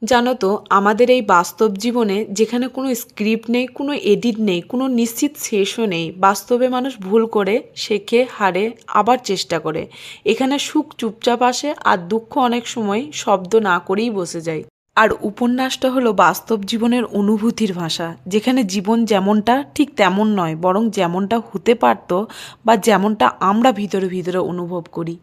জানো তো, আমাদের এই বাস্তব জীবনে যেখানে কোনো স্ক্রিপ্ট নেই, কোনো এডিট নেই, কোনো নিশ্চিত শেষও নেই, বাস্তবে মানুষ ভুল করে, শেখে, হারে, আবার চেষ্টা করে। এখানে সুখ চুপচাপ আসে আর দুঃখ অনেক সময় শব্দ না করেই বসে যায়। আর উপন্যাসটা হলো বাস্তব জীবনের অনুভূতির ভাষা, যেখানে জীবন যেমনটা ঠিক তেমন নয়, বরং যেমনটা হতে পারতো বা যেমনটা আমরা ভিতরে ভিতরে অনুভব করি।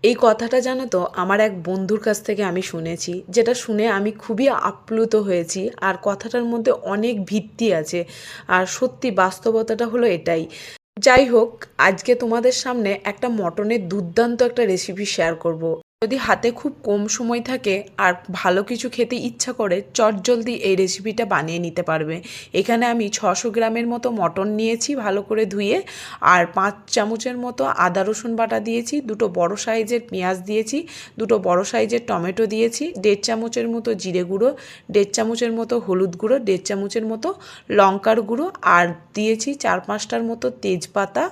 এই কথাটা জানো তো, আমার এক বন্ধুর কাছ থেকে আমি শুনেছি, যেটা শুনে আমি খুবই আপ্লুত হয়েছি। আর কথাটার মধ্যে অনেক ভিত্তি আছে। আর সত্যি বাস্তবতাটা হলো এটাই। যাই হোক, আজকে তোমাদের সামনে একটা মটনের দুর্দান্ত একটা রেসিপি শেয়ার করব। যদি হাতে খুব কম সময় থাকে আর ভালো কিছু খেতে ইচ্ছা করে, চটজলদি এই রেসিপিটা বানিয়ে নিতে পারবে। এখানে আমি 600 গ্রামের মতো মটন নিয়েছি ভালো করে ধুয়ে, আর 5 চামচের মতো আদা রসুন বাটা দিয়েছি, দুটো বড় সাইজের পেঁয়াজ দিয়েছি, দুটো বড় সাইজের টমেটো দিয়েছি, 1.5 চামচের মতো জিরে গুঁড়ো, 1.5 চামচের মতো হলুদ গুঁড়ো, 1.5 চামচের মতো লঙ্কার গুঁড়ো, আর দিয়েছি 4-5টার মতো তেজপাতা,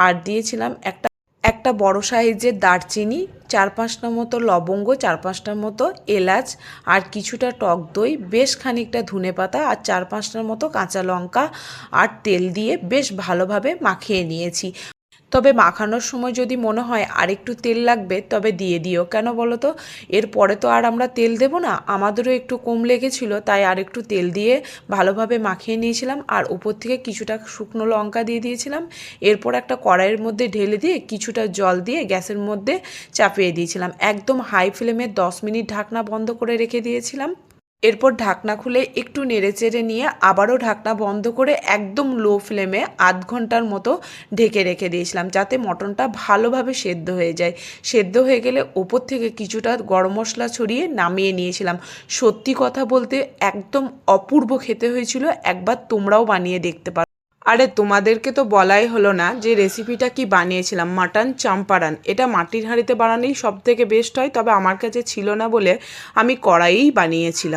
আর দিয়েছিলাম একটা একটা বড় সাইজের দারচিনি, 4-5টা মতো লবঙ্গ, 4-5টার মতো এলাচ, আর কিছুটা টক দই, বেশ খানিকটা ধনেপাতা, আর 4-5টার মতো কাঁচা লঙ্কা, আর তেল দিয়ে বেশ ভালোভাবে মাখিয়ে নিয়েছি। তবে মাখানোর সময় যদি মনে হয় আরেকটু তেল লাগবে, তবে দিয়ে দিও। কেন বলো তো, এরপরে তো আর আমরা তেল দেবো না, আমাদেরও একটু কম লেগেছিল, তাই আর একটু তেল দিয়ে ভালোভাবে মাখিয়ে নিয়েছিলাম। আর উপর থেকে কিছুটা শুকনো লঙ্কা দিয়ে দিয়েছিলাম। এরপর একটা কড়াইয়ের মধ্যে ঢেলে দিয়ে কিছুটা জল দিয়ে গ্যাসের মধ্যে চাপিয়ে দিয়েছিলাম। একদম হাই ফ্লেমে 10 মিনিট ঢাকনা বন্ধ করে রেখে দিয়েছিলাম। এরপর ঢাকনা খুলে একটু নেড়েচেড়ে নিয়ে আবারও ঢাকনা বন্ধ করে একদম লো ফ্লেমে আধ ঘন্টার মতো ঢেকে রেখে দিয়েছিলাম, যাতে মটনটা ভালোভাবে সেদ্ধ হয়ে যায়। সেদ্ধ হয়ে গেলে ওপর থেকে কিছুটা গরম মশলা ছড়িয়ে নামিয়ে নিয়েছিলাম। সত্যি কথা বলতে একদম অপূর্ব খেতে হয়েছিল। একবার তোমরাও বানিয়ে দেখতে পারো। আরে তোমাদেরকে তো বলাই হলো না যে রেসিপিটা কি বানিয়েছিলাম। মাটন চাম্পারান, এটা মাটির হাঁড়িতে বানানোই সব থেকে বেস্ট হয়, তবে আমার কাছে ছিল না বলে আমি কড়াইয়েই বানিয়েছিলাম।